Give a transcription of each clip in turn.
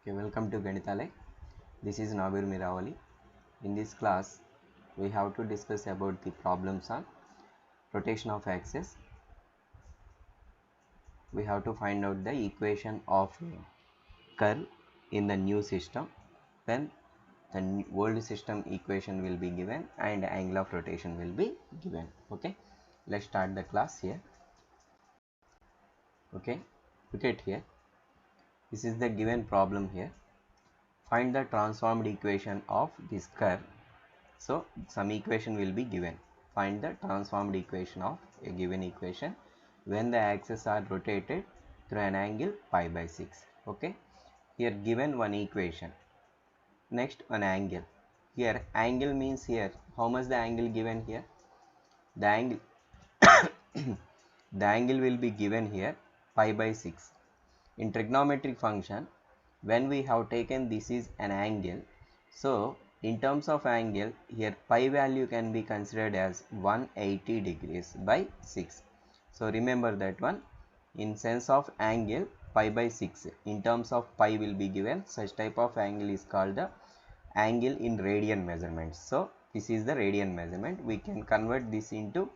Okay, welcome to Ganithalay. This is Nabir Miravali. In this class, we have to discuss about the problems on rotation of axis. We have to find out the equation of curve in the new system. Then the old system equation will be given and angle of rotation will be given. Okay, let's start the class here. Okay, look at here. This is the given problem here. Find the transformed equation of this curve. So some equation will be given. Find the transformed equation of a given equation when the axes are rotated through an angle pi by 6. Okay, here given one equation. Next an angle. Here angle means here how much the angle given here? The angle the angle will be given here pi by 6. In trigonometric function, when we have taken this is an angle, so in terms of angle, here pi value can be considered as 180 degrees by 6. So remember that one. In sense of angle, pi by 6. In terms of pi will be given. Such type of angle is called the angle in radian measurements. So this is the radian measurement. We can convert this into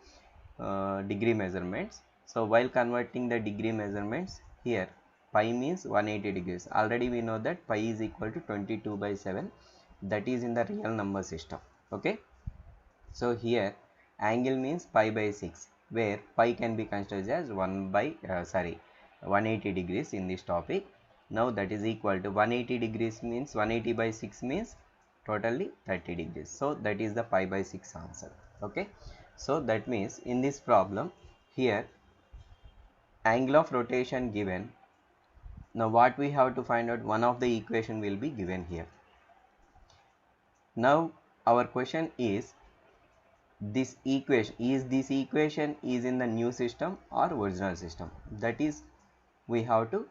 degree measurements. So while converting the degree measurements, here pi means 180 degrees. Already we know that pi is equal to 22 by 7. That is in the real number system. Okay, so here angle means pi by 6, where pi can be considered as 180 degrees in this topic. Now that is equal to 180 degrees means 180 by 6 means totally 30 degrees. So that is the pi by 6 answer. Okay, so that means in this problem here angle of rotation given. Now what we have to find out, one of the equation will be given here. Now our question is, this equation is in the new system or original system? That is we have to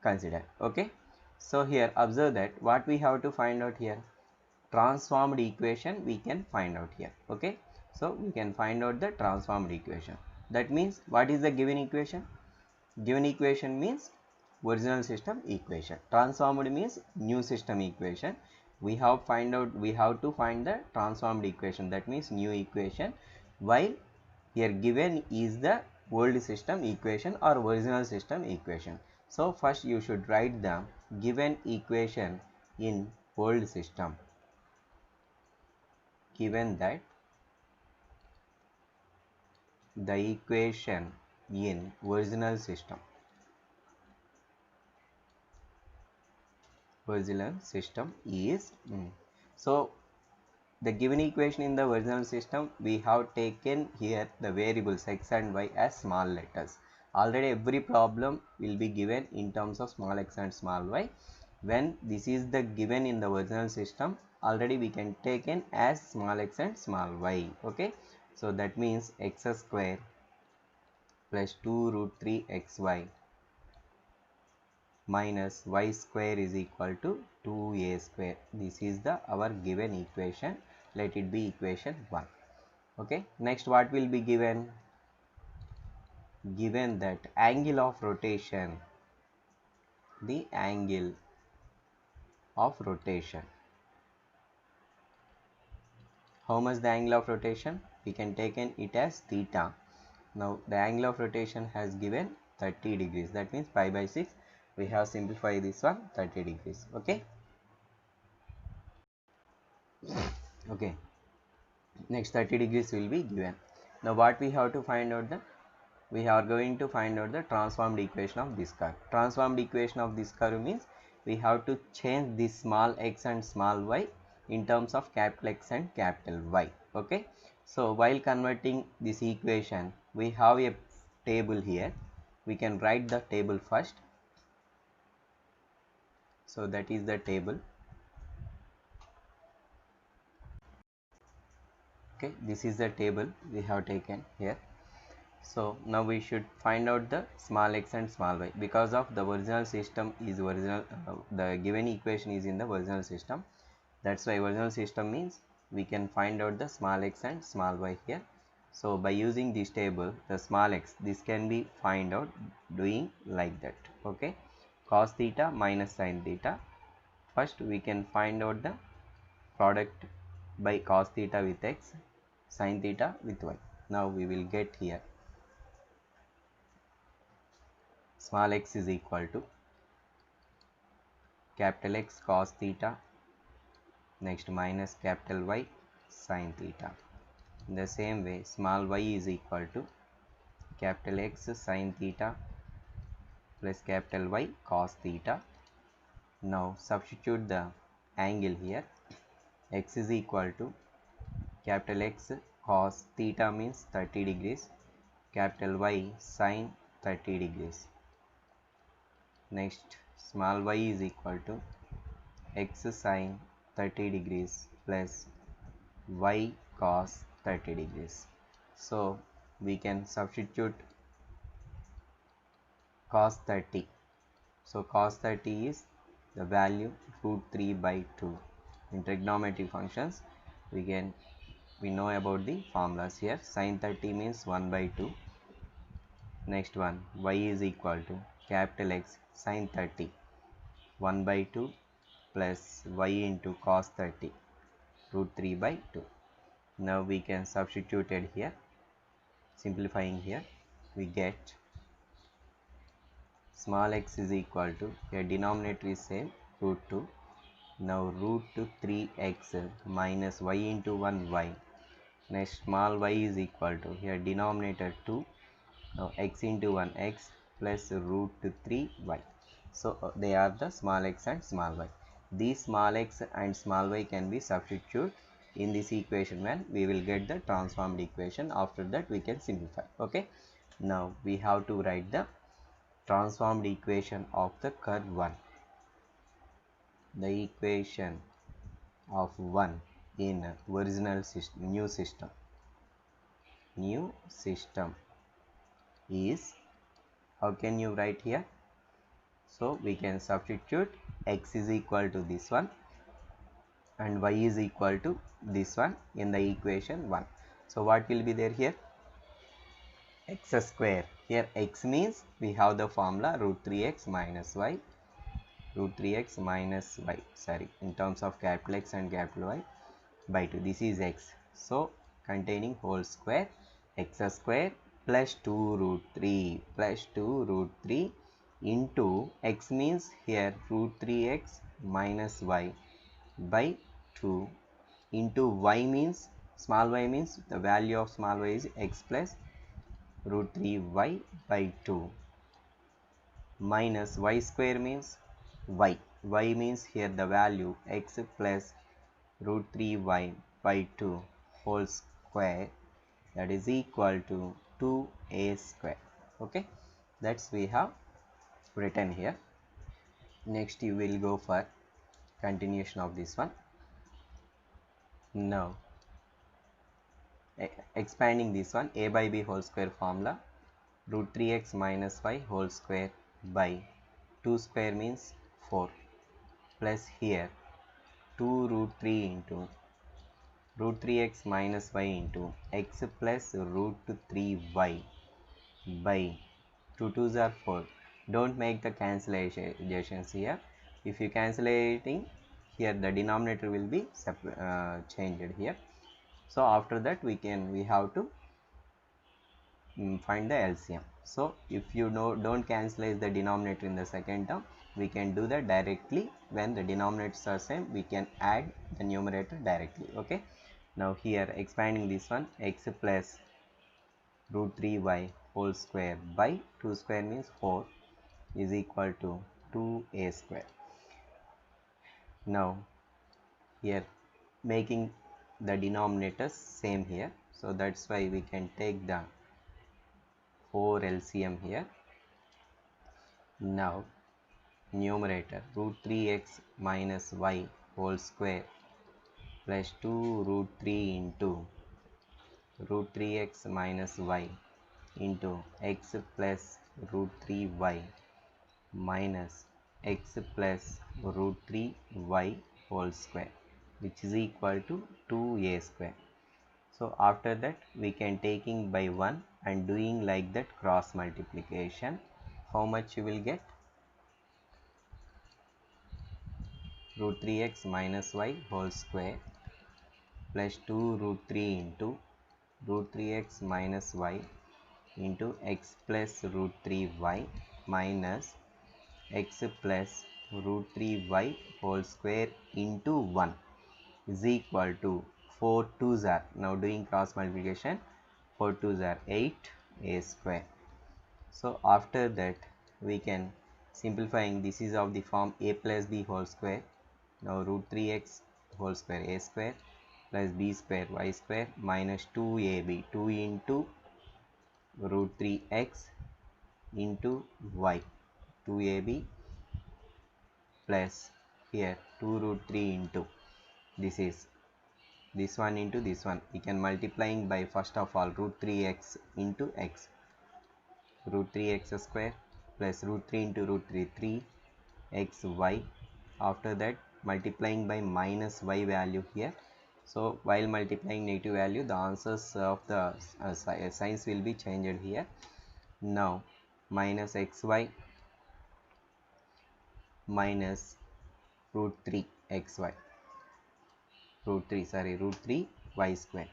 consider. Okay, so here observe that what we have to find out here, transformed equation we can find out here. Okay, so we can find out the transformed equation. That means what is the given equation? Given equation means original system equation. Transformed means new system equation. We have to find the transformed equation, that means new equation, while here given is the old system equation or original system equation. So first you should write the given equation in old system. Given that the equation in original system is so the given equation in the original system, we have taken here the variables x and y as small letters. Already every problem will be given in terms of small x and small y. When this is the given in the original system, already we can take in as small x and small y. Okay, so that means x square plus 2 root 3 xy minus y square is equal to 2a square. This is the our given equation. Let it be equation 1. Okay, next what will be given? Given that angle of rotation, the angle of rotation, how much the angle of rotation? We can take it as theta. Now the angle of rotation has given 30 degrees, that means pi by 6. We have simplified this one, 30 degrees. Okay, okay, next 30 degrees will be given. Now what we have to find out, the we are going to find out the transformed equation of this curve. Transformed equation of this curve means we have to change this small x and small y in terms of capital X and capital Y. Okay, so while converting this equation, we have a table here. We can write the table first. So that is the table. Okay, this is the table we have taken here. So now we should find out the small x and small y, because of the original system is original, the given equation is in the original system. That's why original system means we can find out the small x and small y here. So by using this table, the small x, this can be find out doing like that. Okay, cos theta minus sin theta. First we can find out the product by cos theta with x, sin theta with y. Now we will get here small x is equal to capital X cos theta, next minus capital Y sin theta. In the same way, small y is equal to capital X sin theta plus capital Y cos theta. Now substitute the angle here. X is equal to capital X cos theta means 30 degrees, capital Y sin 30 degrees. Next, small y is equal to x sin 30 degrees plus y cos 30 degrees. So we can substitute cos 30. So cos 30 is the value root 3 by 2. In trigonometric functions, we know about the formulas here. Sin 30 means 1 by 2. Next one, y is equal to capital X sin 30, 1 by 2 plus y into cos 30, root 3 by 2. Now we can substitute it here. Simplifying here, we get small x is equal to, here denominator is same, root 2. Now root 3x minus y into 1y. Next, small y is equal to, here denominator 2. Now x into 1 x plus root 3y. So they are the small x and small y. These small x and small y can be substituted in this equation when we will get the transformed equation. After that we can simplify. Okay. Now we have to write the transformed equation of the curve 1. The equation of 1 in original system, new system is, how can you write here? So we can substitute x is equal to this one and y is equal to this one in the equation 1. So what will be there here? X square. Here x means we have the formula root 3x minus y, root 3x minus y, in terms of capital X and capital Y by 2. This is x. So containing whole square, x square plus 2 root 3 plus 2 root 3 into x means here root 3x minus y by 2 into y means, small y means the value of small y is x plus root 3y by 2 minus y square means y. Y means here the value x plus root 3y by 2 whole square, that is equal to 2a square. Okay, that's we have written here. Next you will go for continuation of this one. Now expanding this one, a by b whole square formula, root 3x minus y whole square by 2 square means 4 plus here 2 root 3 into root 3x minus y into x plus root 3y by 2 2s are 4. Don't make the cancellations here. If you cancellating here, the denominator will be changed here. So after that we have to find the LCM. So if you don't cancelize the denominator in the second term, we can do that directly. When the denominators are same, we can add the numerator directly. Okay. Now here expanding this one, x plus root 3y whole square by 2 square means 4 is equal to 2a square. Now here making the denominators same here, so that's why we can take the 4 LCM here. Now numerator root 3x minus y whole square plus 2 root 3 into root 3x minus y into x plus root 3y minus x plus root 3y whole square, which is equal to 2a square. So after that we can taking by 1 and doing like that cross multiplication. How much you will get? root 3x minus y whole square plus 2 root 3 into root 3x minus y into x plus root 3y minus x plus root 3y whole square into 1 is equal to 4 2s are, now doing cross multiplication, 4 2s are 8 a square. So after that we can simplifying, this is of the form a plus b whole square. Now root 3x whole square a square plus b square y square minus 2ab, 2 into root 3x into y, 2ab plus here 2 root 3 into this is this one into this one, we can multiplying by first of all root 3x into x, root 3x square plus root 3 into root 3 3 xy. After that multiplying by minus y value here, so while multiplying negative value the answers of the signs will be changed here. Now minus xy minus root 3 xy, root 3 y square,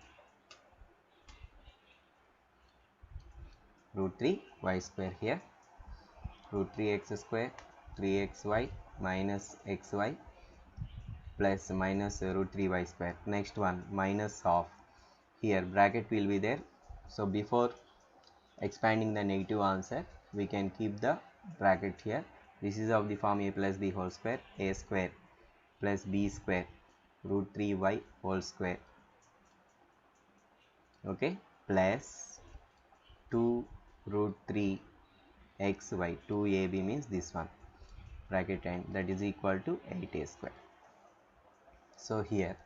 root 3 y square here, root 3x square 3xy minus xy plus minus root 3y square. Next one minus of, here bracket will be there, so before expanding the negative answer we can keep the bracket here. This is of the form a plus b whole square, a square plus b square root 3y whole square, okay, plus 2 root 3 xy, 2ab means this one bracket, and that is equal to 8a square. So here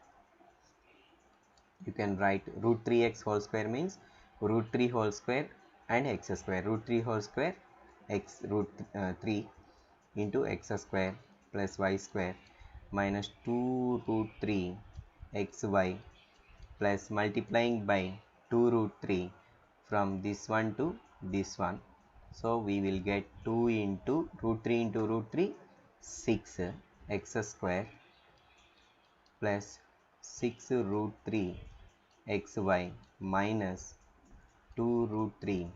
you can write root 3x whole square means root 3 whole square and x square, root 3 whole square x root 3 into x square plus y square minus 2 root 3 xy plus multiplying by 2 root 3 from this one to this one, so we will get 2 into root 3 6 x square plus 6 root 3 xy minus 2 root 3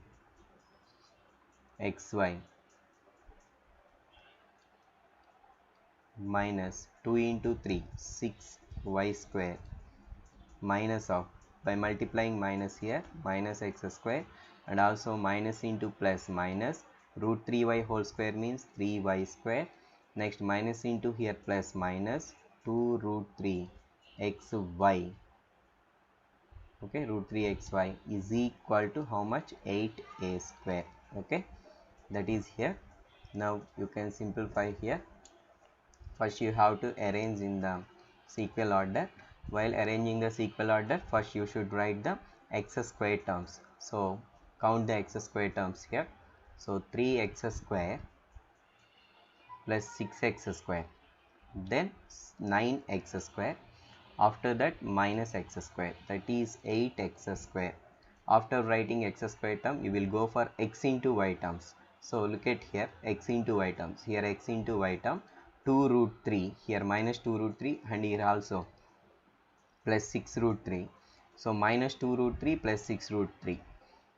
xy minus 2 into 3 6 y square minus of, by multiplying minus here minus x square and also minus into plus minus root 3y whole square means 3y square, next minus into here plus minus 2 root 3 xy, okay, root 3 xy is equal to how much, 8a square, okay, that is here. Now you can simplify here. First you have to arrange in the sequel order. While arranging the sequel order, first you should write the x square terms. So count the x square terms here. So 3x square plus 6x square, then 9x square, after that minus x square, that is 8x square. After writing x square term you will go for x into y terms. So look at here, x into y terms, here x into y term 2 root 3, here minus 2 root 3 and here also plus 6 root 3. So minus 2 root 3 plus 6 root 3,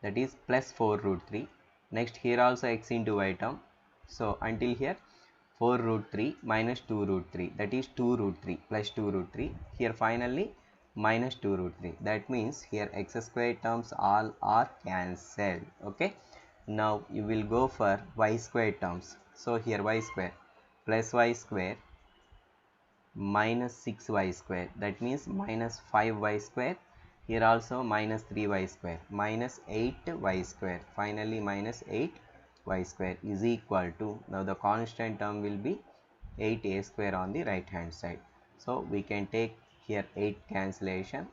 that is plus 4 root 3. Next here also x into y term, so until here 4 root 3 minus 2 root 3, that is 2 root 3 plus 2 root 3, here finally minus 2 root 3, that means here x square terms all are cancelled, okay. Now you will go for y square terms, so here y square plus y square minus 6y square, that means minus 5y square, here also minus 3y square minus 8y square, finally minus 8y square is equal to, now the constant term will be 8a square on the right hand side. So we can take here 8 cancellation,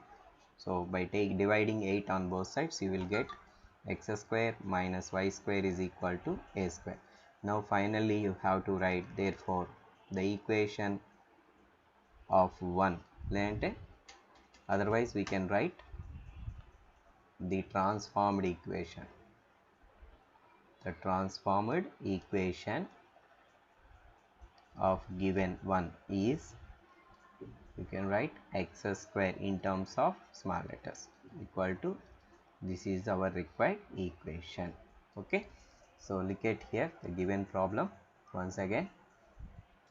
so by dividing 8 on both sides you will get x square minus y square is equal to a square. Now finally you have to write, therefore the equation of 1 lente, otherwise we can write the transformed equation, the transformed equation of given one is, you can write x square in terms of small letters equal to, this is our required equation. Okay, so look at here the given problem once again.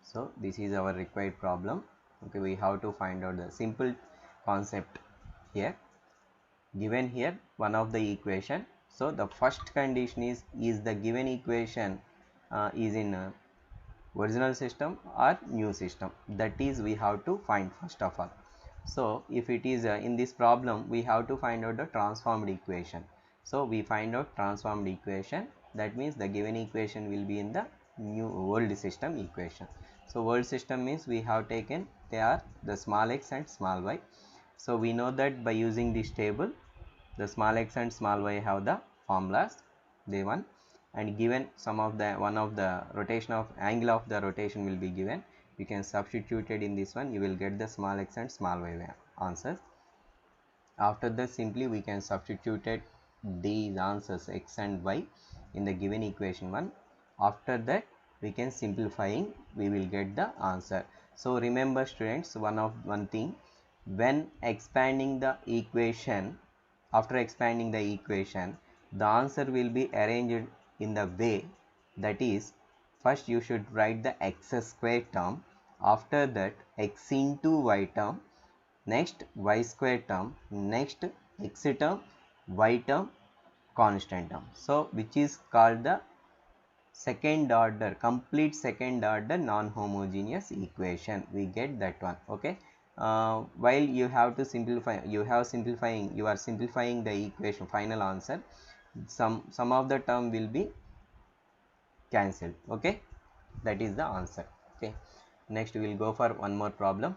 So this is our required problem. Okay, we have to find out the simple concept here. Given here one of the equation, so the first condition is the given equation is in original system or new system, that is we have to find first of all. So if it is in this problem we have to find out the transformed equation. So we find out transformed equation, that means the given equation will be in the new old system equation. So old system means we have taken, they are the small x and small y. So we know that by using this table the small x and small y have the formulas, they one, and given some of the one of the rotation of angle of the rotation will be given, you can substitute it in this one, you will get the small x and small y answers. After that simply we can substitute it these answers x and y in the given equation one. After that we can simplifying, we will get the answer. So remember students, one thing, when expanding the equation, after expanding the equation the answer will be arranged in the way, that is first you should write the x square term, after that x into y term, next y square term, next x term, y term, constant term. So which is called the second order, complete second order non-homogeneous equation, we get that one. Okay, while you have to simplify, you are simplifying the equation final answer, some of the term will be cancelled. Okay, that is the answer. Okay, next we will go for one more problem.